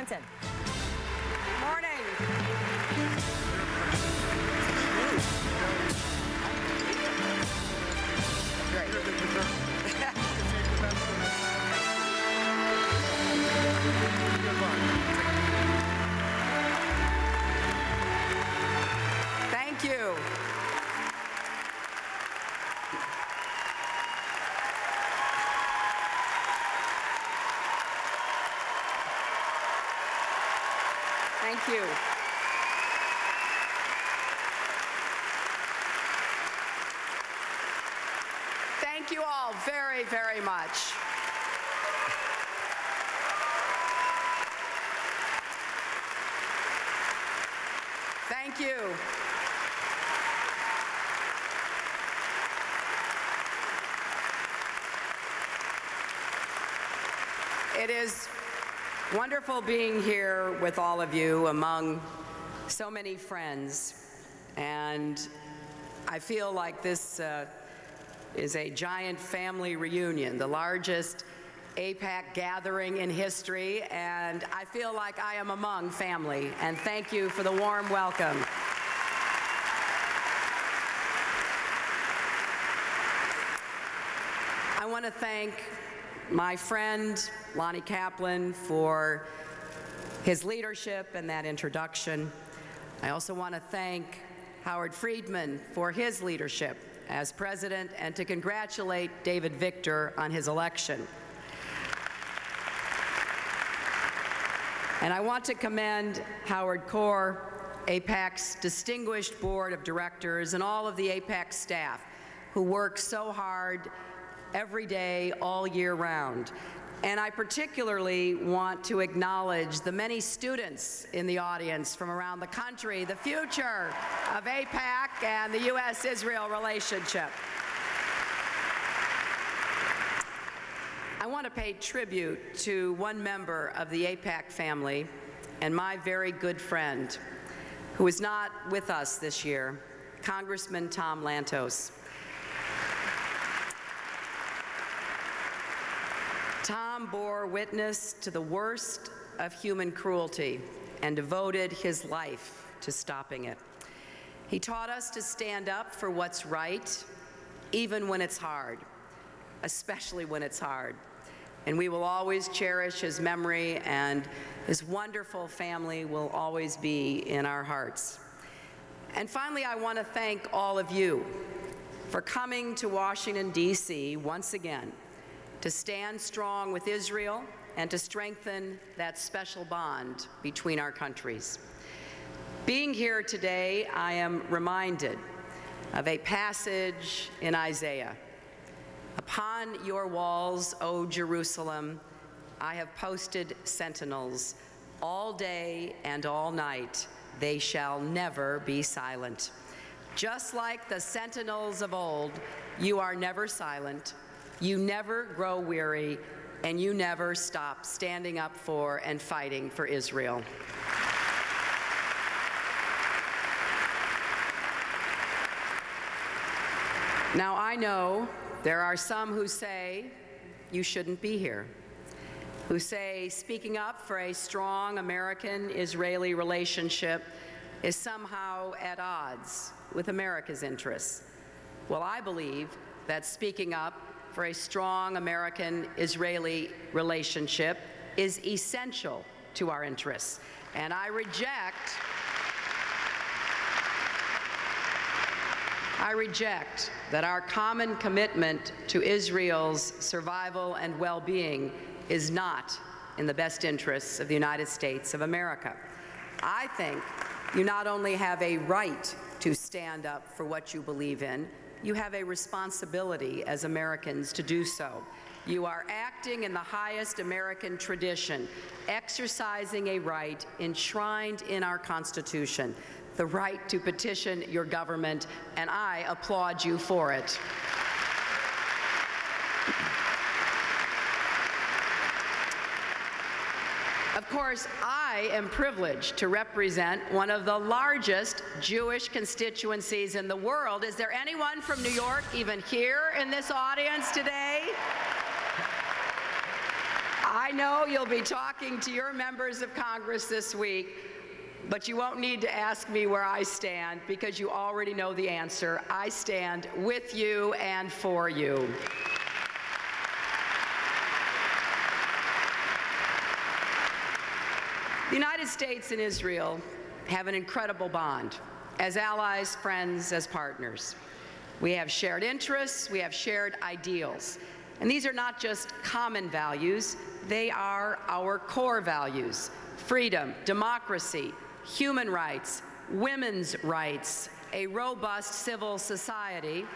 Clinton. Morning. Thank you. Thank you. Thank you all very, very much. Thank you. It is wonderful being here with all of you among so many friends, and I feel like this is a giant family reunion, the largest AIPAC gathering in history, and I feel like I am among family, and thank you for the warm welcome. I want to thank my friend, Lonnie Kaplan, for his leadership and that introduction. I also want to thank Howard Friedman for his leadership as president and to congratulate David Victor on his election. And I want to commend Howard Corr, AIPAC's distinguished board of directors, and all of the AIPAC staff who work so hard every day, all year round. And I particularly want to acknowledge the many students in the audience from around the country, the future of AIPAC and the U.S.-Israel relationship. I want to pay tribute to one member of the AIPAC family and my very good friend who is not with us this year, Congressman Tom Lantos. Tom bore witness to the worst of human cruelty and devoted his life to stopping it. He taught us to stand up for what's right, even when it's hard, especially when it's hard. And we will always cherish his memory, and his wonderful family will always be in our hearts. And finally, I want to thank all of you for coming to Washington, D.C. once again to stand strong with Israel and to strengthen that special bond between our countries. Being here today, I am reminded of a passage in Isaiah. Upon your walls, O Jerusalem, I have posted sentinels. All day and all night, they shall never be silent. Just like the sentinels of old, you are never silent. You never grow weary, and you never stop standing up for and fighting for Israel. Now, I know there are some who say you shouldn't be here, who say speaking up for a strong American-Israeli relationship is somehow at odds with America's interests. Well, I believe that speaking up for a strong American-Israeli relationship is essential to our interests. And I reject that our common commitment to Israel's survival and well-being is not in the best interests of the United States of America. I think you not only have a right to stand up for what you believe in, you have a responsibility as Americans to do so. You are acting in the highest American tradition, exercising a right enshrined in our Constitution, the right to petition your government, and I applaud you for it. Of course, I am privileged to represent one of the largest Jewish constituencies in the world. Is there anyone from New York even here in this audience today? I know you'll be talking to your members of Congress this week, but you won't need to ask me where I stand because you already know the answer. I stand with you and for you. The United States and Israel have an incredible bond as allies, friends, as partners. We have shared interests, we have shared ideals. And these are not just common values, they are our core values: freedom, democracy, human rights, women's rights, a robust civil society.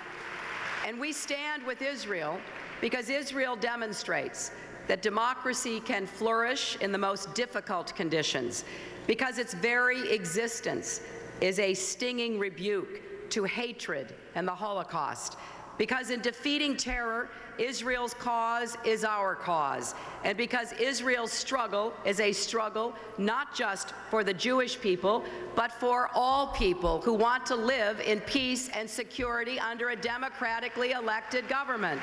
And we stand with Israel because Israel demonstrates that democracy can flourish in the most difficult conditions, because its very existence is a stinging rebuke to hatred and the Holocaust. Because in defeating terror, Israel's cause is our cause. And because Israel's struggle is a struggle not just for the Jewish people, but for all people who want to live in peace and security under a democratically elected government.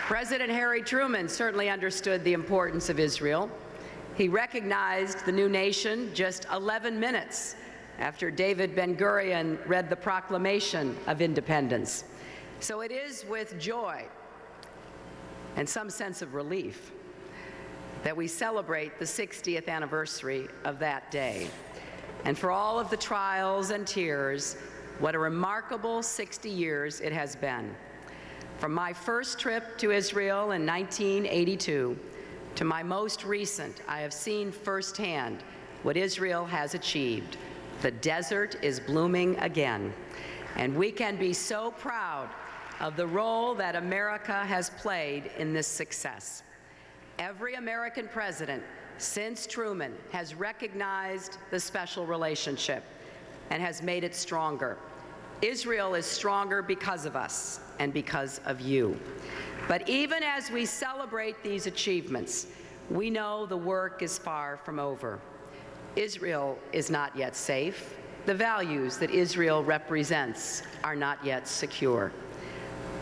President Harry Truman certainly understood the importance of Israel. He recognized the new nation just 11 minutes after David Ben-Gurion read the Proclamation of Independence. So it is with joy and some sense of relief that we celebrate the 60th anniversary of that day. And for all of the trials and tears, what a remarkable 60 years it has been. From my first trip to Israel in 1982 to my most recent, I have seen firsthand what Israel has achieved. The desert is blooming again, and we can be so proud of the role that America has played in this success. Every American president since Truman has recognized the special relationship and has made it stronger. Israel is stronger because of us and because of you. But even as we celebrate these achievements, we know the work is far from over. Israel is not yet safe. The values that Israel represents are not yet secure.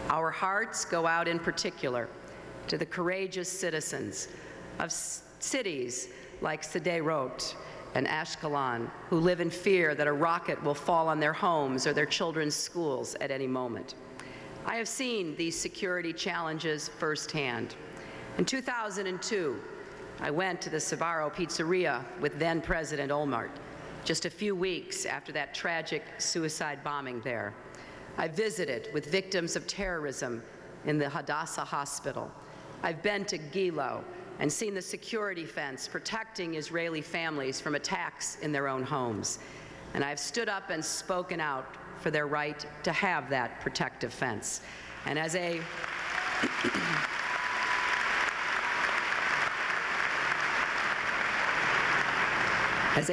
Our hearts go out in particular to the courageous citizens of cities like Sderot and Ashkelon, who live in fear that a rocket will fall on their homes or their children's schools at any moment. I have seen these security challenges firsthand. In 2002, I went to the Sbarro Pizzeria with then-President Olmert, just a few weeks after that tragic suicide bombing there. I visited with victims of terrorism in the Hadassah Hospital. I've been to Gilo and seen the security fence protecting Israeli families from attacks in their own homes. And I've stood up and spoken out for their right to have that protective fence. And as a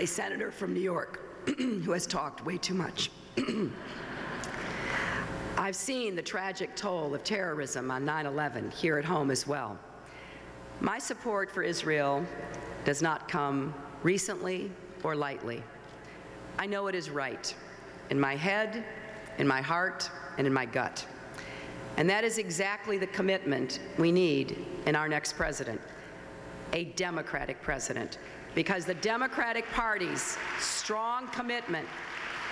senator from New York who has talked way too much, I've seen the tragic toll of terrorism on 9/11 here at home as well. My support for Israel does not come recently or lightly. I know it is right in my head, in my heart, and in my gut. And that is exactly the commitment we need in our next president, a Democratic president, because the Democratic Party's strong commitment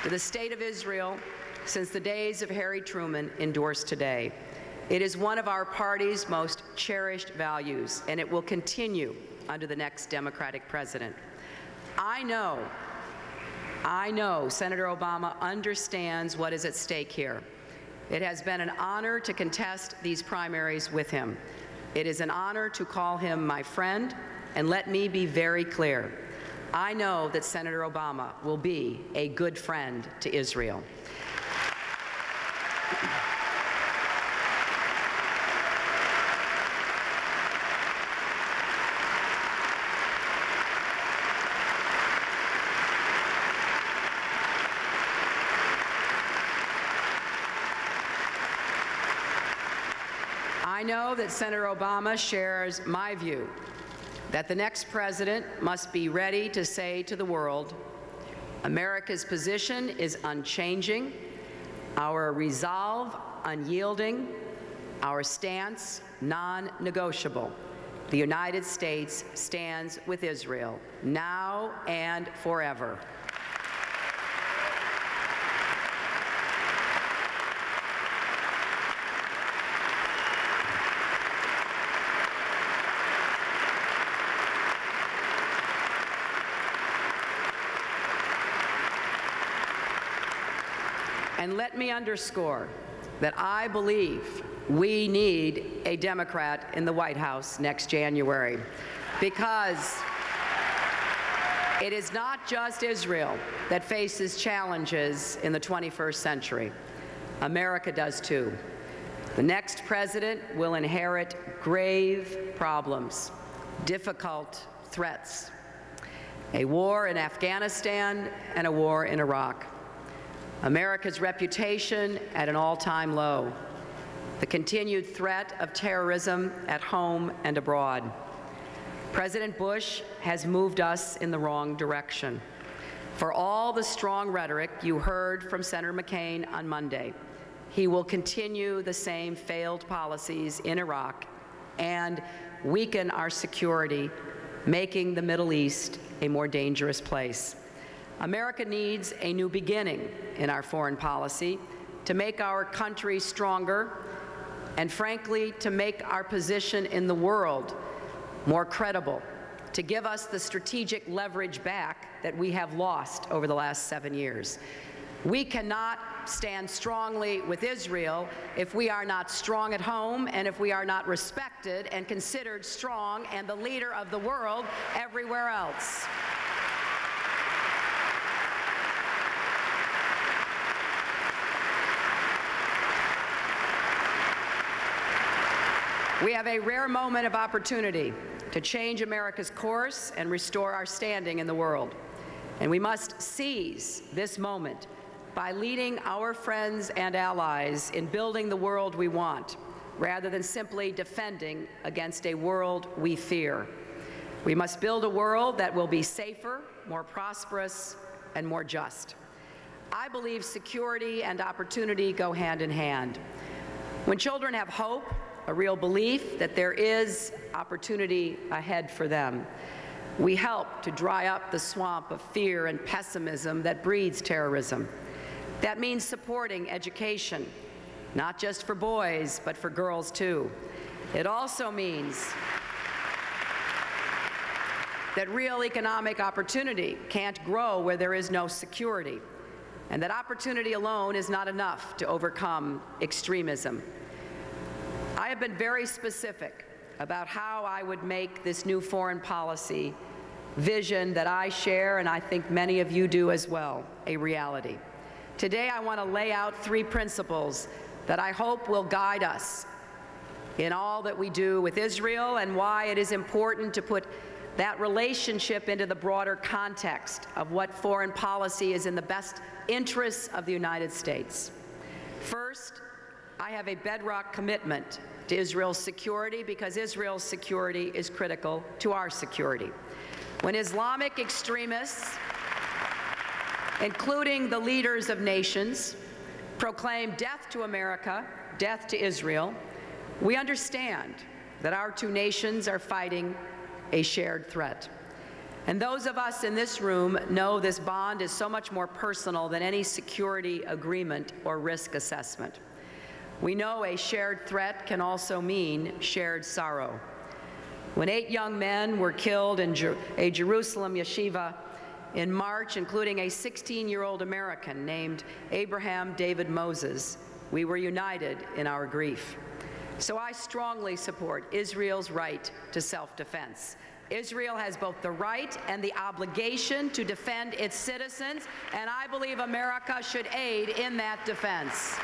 to the state of Israel since the days of Harry Truman endures today. It is one of our party's most cherished values, and it will continue under the next Democratic president. I know Senator Obama understands what is at stake here. It has been an honor to contest these primaries with him. It is an honor to call him my friend, and let me be very clear. I know that Senator Obama will be a good friend to Israel. I know that Senator Obama shares my view that the next president must be ready to say to the world, America's position is unchanging. our resolve unyielding, our stance non-negotiable. The United States stands with Israel, now and forever. And let me underscore that I believe we need a Democrat in the White House next January, because it is not just Israel that faces challenges in the 21st century. America does too. The next president will inherit grave problems, difficult threats, a war in Afghanistan and a war in Iraq. America's reputation at an all-time low, the continued threat of terrorism at home and abroad. President Bush has moved us in the wrong direction. For all the strong rhetoric you heard from Senator McCain on Monday, he will continue the same failed policies in Iraq and weaken our security, making the Middle East a more dangerous place. America needs a new beginning in our foreign policy to make our country stronger and, frankly, to make our position in the world more credible, to give us the strategic leverage back that we have lost over the last 7 years. We cannot stand strongly with Israel if we are not strong at home and if we are not respected and considered strong and the leader of the world everywhere else. We have a rare moment of opportunity to change America's course and restore our standing in the world. And we must seize this moment by leading our friends and allies in building the world we want, rather than simply defending against a world we fear. We must build a world that will be safer, more prosperous, and more just. I believe security and opportunity go hand in hand. When children have hope, a real belief that there is opportunity ahead for them, we help to dry up the swamp of fear and pessimism that breeds terrorism. That means supporting education, not just for boys, but for girls too. It also means that real economic opportunity can't grow where there is no security, and that opportunity alone is not enough to overcome extremism. I have been very specific about how I would make this new foreign policy vision that I share, and I think many of you do as well, a reality. Today, I want to lay out 3 principles that I hope will guide us in all that we do with Israel, and why it is important to put that relationship into the broader context of what foreign policy is in the best interests of the United States. First, I have a bedrock commitment to Israel's security, because Israel's security is critical to our security. When Islamic extremists, including the leaders of nations, proclaim death to America, death to Israel, we understand that our 2 nations are fighting a shared threat. And those of us in this room know this bond is so much more personal than any security agreement or risk assessment. We know a shared threat can also mean shared sorrow. When 8 young men were killed in a Jerusalem yeshiva in March, including a 16-year-old American named Abraham David Moses, we were united in our grief. So I strongly support Israel's right to self-defense. Israel has both the right and the obligation to defend its citizens, and I believe America should aid in that defense.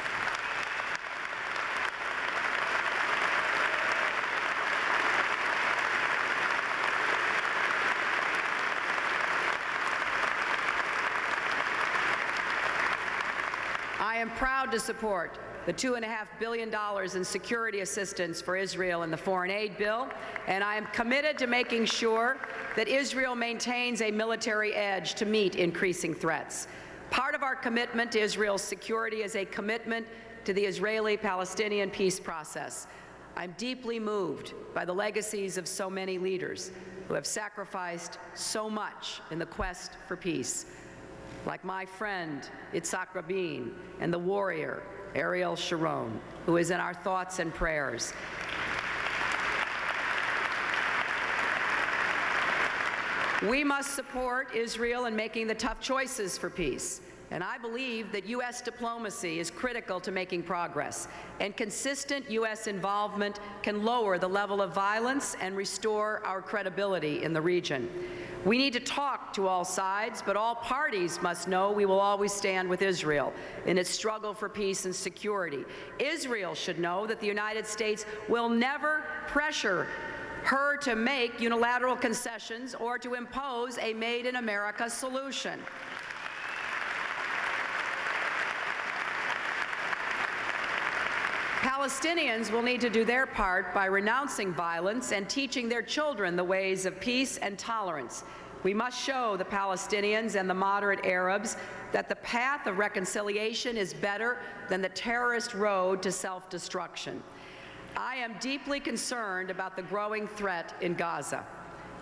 I am proud to support the $2.5 billion in security assistance for Israel in the foreign aid bill, and I am committed to making sure that Israel maintains a military edge to meet increasing threats. Part of our commitment to Israel's security is a commitment to the Israeli-Palestinian peace process. I'm deeply moved by the legacies of so many leaders who have sacrificed so much in the quest for peace, like my friend Yitzhak Rabin and the warrior Ariel Sharon, who is in our thoughts and prayers. We must support Israel in making the tough choices for peace. And I believe that U.S. diplomacy is critical to making progress, and consistent U.S. involvement can lower the level of violence and restore our credibility in the region. We need to talk to all sides, but all parties must know we will always stand with Israel in its struggle for peace and security. Israel should know that the United States will never pressure her to make unilateral concessions or to impose a Made in America solution. Palestinians will need to do their part by renouncing violence and teaching their children the ways of peace and tolerance. We must show the Palestinians and the moderate Arabs that the path of reconciliation is better than the terrorist road to self-destruction. I am deeply concerned about the growing threat in Gaza.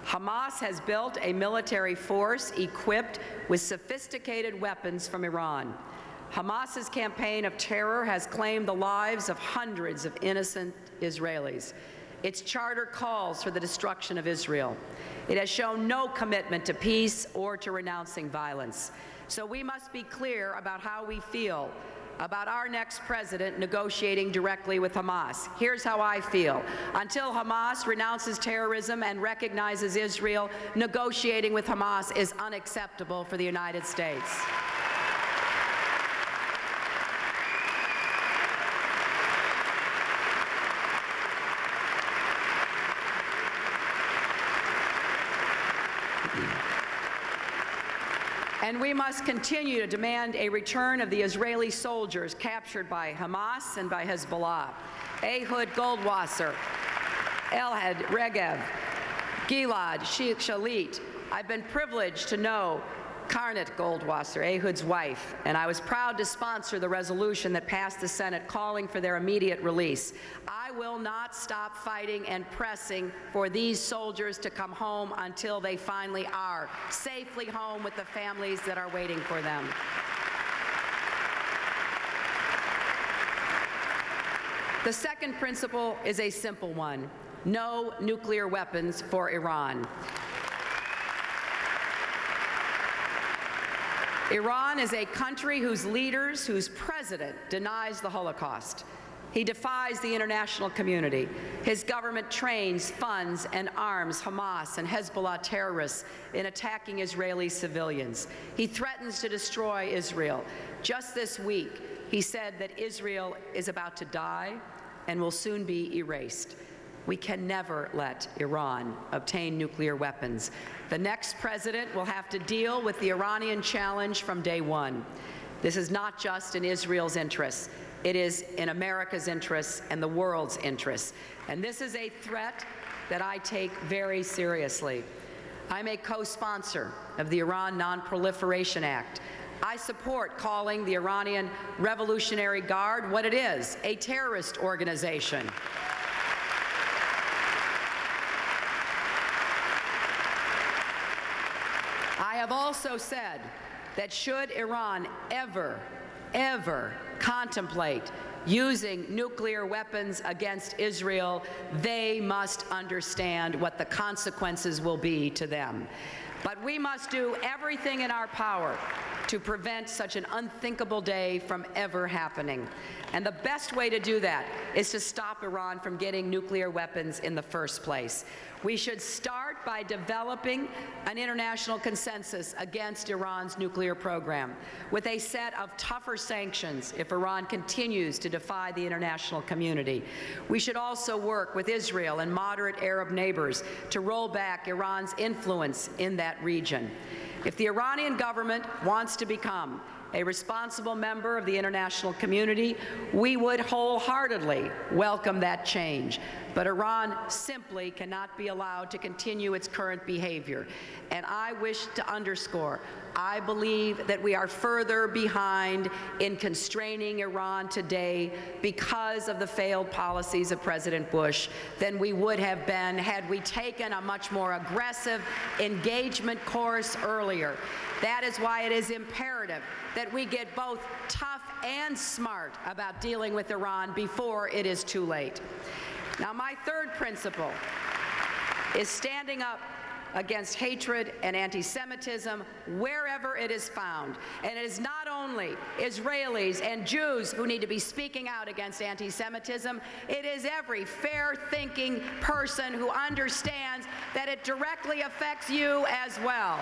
Hamas has built a military force equipped with sophisticated weapons from Iran. Hamas's campaign of terror has claimed the lives of hundreds of innocent Israelis. Its charter calls for the destruction of Israel. It has shown no commitment to peace or to renouncing violence. So we must be clear about how we feel about our next president negotiating directly with Hamas. Here's how I feel. Until Hamas renounces terrorism and recognizes Israel, negotiating with Hamas is unacceptable for the United States. And we must continue to demand a return of the Israeli soldiers captured by Hamas and by Hezbollah. Ehud Goldwasser, Elad Regev, Gilad Shalit. I've been privileged to know Karnit Goldwasser, Ehud's wife, and I was proud to sponsor the resolution that passed the Senate calling for their immediate release. I will not stop fighting and pressing for these soldiers to come home until they finally are safely home with the families that are waiting for them. The second principle is a simple one: no nuclear weapons for Iran. Iran is a country whose leaders, whose president denies the Holocaust. He defies the international community. His government trains, funds, and arms Hamas and Hezbollah terrorists in attacking Israeli civilians. He threatens to destroy Israel. Just this week, he said that Israel is about to die and will soon be erased. We can never let Iran obtain nuclear weapons. The next president will have to deal with the Iranian challenge from day one. This is not just in Israel's interests. It is in America's interests and the world's interests. And this is a threat that I take very seriously. I'm a co-sponsor of the Iran Non-Proliferation Act. I support calling the Iranian Revolutionary Guard what it is, a terrorist organization. I have also said that should Iran ever contemplate using nuclear weapons against Israel, they must understand what the consequences will be to them. But we must do everything in our power to prevent such an unthinkable day from ever happening. And the best way to do that is to stop Iran from getting nuclear weapons in the first place. We should start by developing an international consensus against Iran's nuclear program, with a set of tougher sanctions if Iran continues to defy the international community. We should also work with Israel and moderate Arab neighbors to roll back Iran's influence in that region. If the Iranian government wants to become a responsible member of the international community, we would wholeheartedly welcome that change. But Iran simply cannot be allowed to continue its current behavior. And I wish to underscore, I believe that we are further behind in constraining Iran today because of the failed policies of President Bush than we would have been had we taken a much more aggressive engagement course earlier. That is why it is imperative that we get both tough and smart about dealing with Iran before it is too late. Now, my third principle is standing up against hatred and anti-Semitism wherever it is found. And it is not only Israelis and Jews who need to be speaking out against anti-Semitism, it is every fair-thinking person who understands that it directly affects you as well.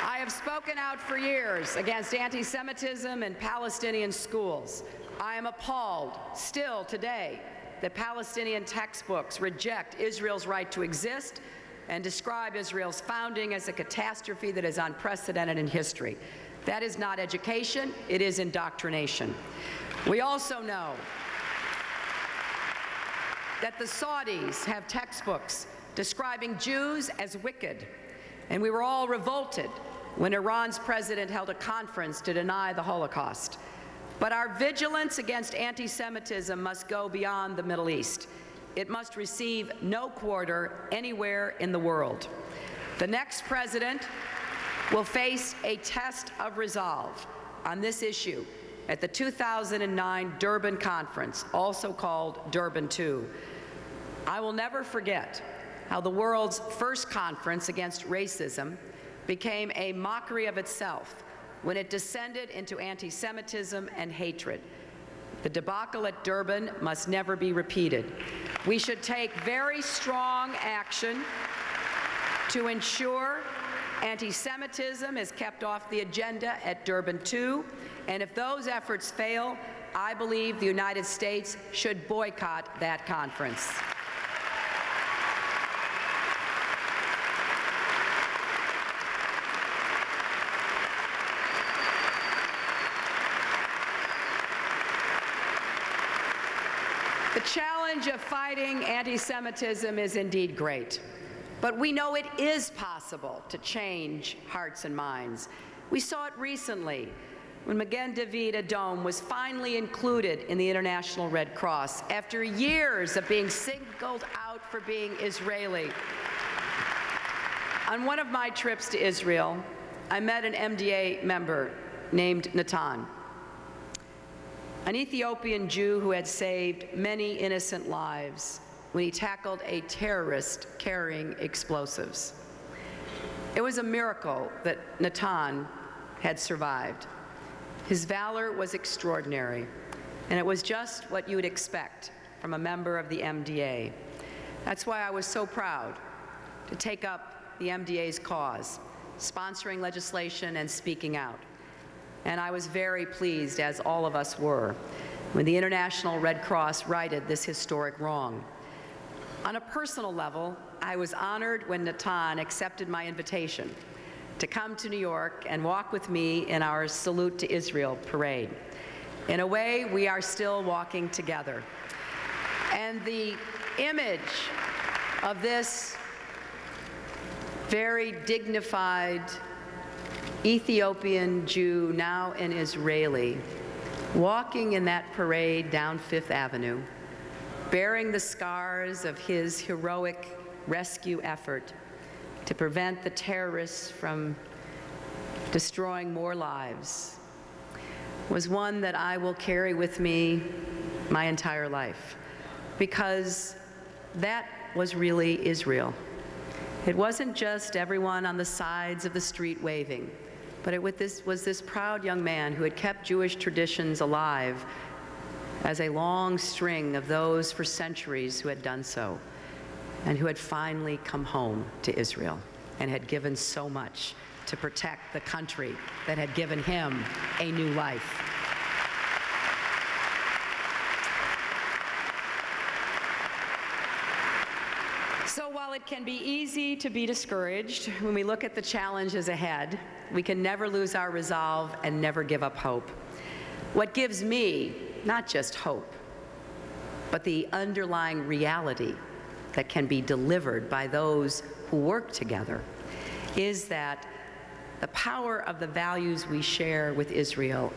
I have spoken out for years against anti-Semitism in Palestinian schools. I am appalled, still today, that Palestinian textbooks reject Israel's right to exist and describe Israel's founding as a catastrophe that is unprecedented in history. That is not education, it is indoctrination. We also know that the Saudis have textbooks describing Jews as wicked, and we were all revolted when Iran's president held a conference to deny the Holocaust. But our vigilance against anti-Semitism must go beyond the Middle East. It must receive no quarter anywhere in the world. The next president will face a test of resolve on this issue at the 2009 Durban Conference, also called Durban II. I will never forget how the world's first conference against racism became a mockery of itself when it descended into anti-Semitism and hatred. The debacle at Durban must never be repeated. We should take very strong action to ensure anti-Semitism is kept off the agenda at Durban II, and if those efforts fail, I believe the United States should boycott that conference. The challenge of fighting anti-Semitism is indeed great, but we know it is possible to change hearts and minds. We saw it recently when Magen David Adom was finally included in the International Red Cross after years of being singled out for being Israeli. On one of my trips to Israel, I met an MDA member named Natan, an Ethiopian Jew who had saved many innocent lives when he tackled a terrorist carrying explosives. It was a miracle that Natan had survived. His valor was extraordinary, and it was just what you would expect from a member of the MDA. That's why I was so proud to take up the MDA's cause, sponsoring legislation and speaking out. And I was very pleased, as all of us were, when the International Red Cross righted this historic wrong. On a personal level, I was honored when Natan accepted my invitation to come to New York and walk with me in our Salute to Israel parade. In a way, we are still walking together. And the image of this very dignified Ethiopian Jew, now an Israeli, walking in that parade down Fifth Avenue, bearing the scars of his heroic rescue effort to prevent the terrorists from destroying more lives, was one that I will carry with me my entire life, because that was really Israel. It wasn't just everyone on the sides of the street waving, but it was this proud young man who had kept Jewish traditions alive as a long string of those for centuries who had done so, and who had finally come home to Israel and had given so much to protect the country that had given him a new life. So while it can be easy to be discouraged when we look at the challenges ahead, we can never lose our resolve and never give up hope. What gives me not just hope, but the underlying reality that can be delivered by those who work together is that the power of the values we share with Israel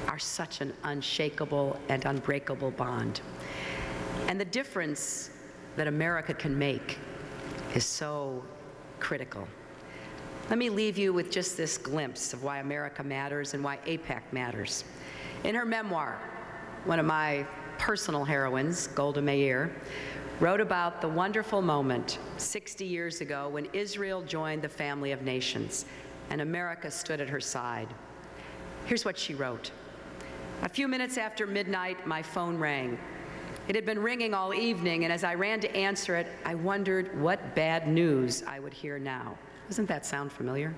are such an unshakable and unbreakable bond. And the difference that America can make is so critical. Let me leave you with just this glimpse of why America matters and why AIPAC matters. In her memoir, one of my personal heroines, Golda Meir, wrote about the wonderful moment 60 years ago when Israel joined the family of nations and America stood at her side. Here's what she wrote. A few minutes after midnight, my phone rang. It had been ringing all evening, and as I ran to answer it, I wondered what bad news I would hear now. Doesn't that sound familiar?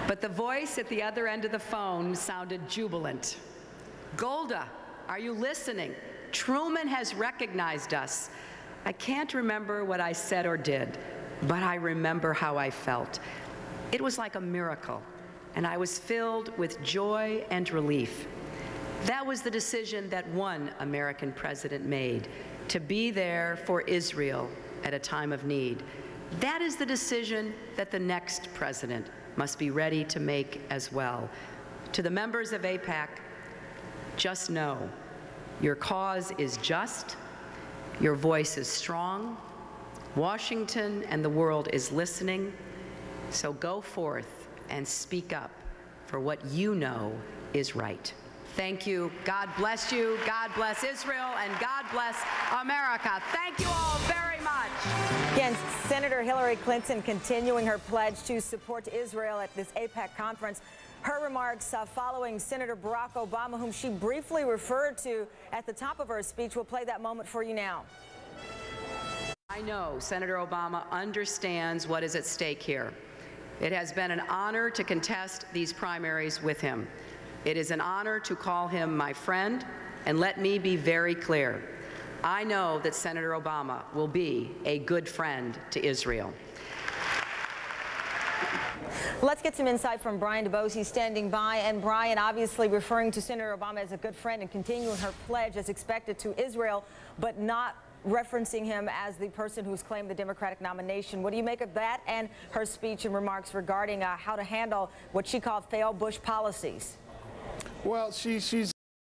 But the voice at the other end of the phone sounded jubilant. Golda, are you listening? Truman has recognized us. I can't remember what I said or did, but I remember how I felt. It was like a miracle, and I was filled with joy and relief. That was the decision that one American president made, to be there for Israel at a time of need. That is the decision that the next president must be ready to make as well. To the members of AIPAC, just know your cause is just, your voice is strong, Washington and the world is listening, so go forth and speak up for what you know is right. Thank you. God bless you. God bless Israel. And God bless America. Thank you all very much. Again, Senator Hillary Clinton continuing her pledge to support Israel at this AIPAC conference. Her remarks following Senator Barack Obama, whom she briefly referred to at the top of her speech. We'll play that moment for you now. I know Senator Obama understands what is at stake here. It has been an honor to contest these primaries with him. It is an honor to call him my friend, and let me be very clear. I know that Senator Obama will be a good friend to Israel. Let's get some insight from Brian DeBose. He's standing by. And Brian, obviously referring to Senator Obama as a good friend and continuing her pledge as expected to Israel, but not referencing him as the person who's claimed the Democratic nomination. What do you make of that and her speech and remarks regarding how to handle what she called failed Bush policies? Well, she's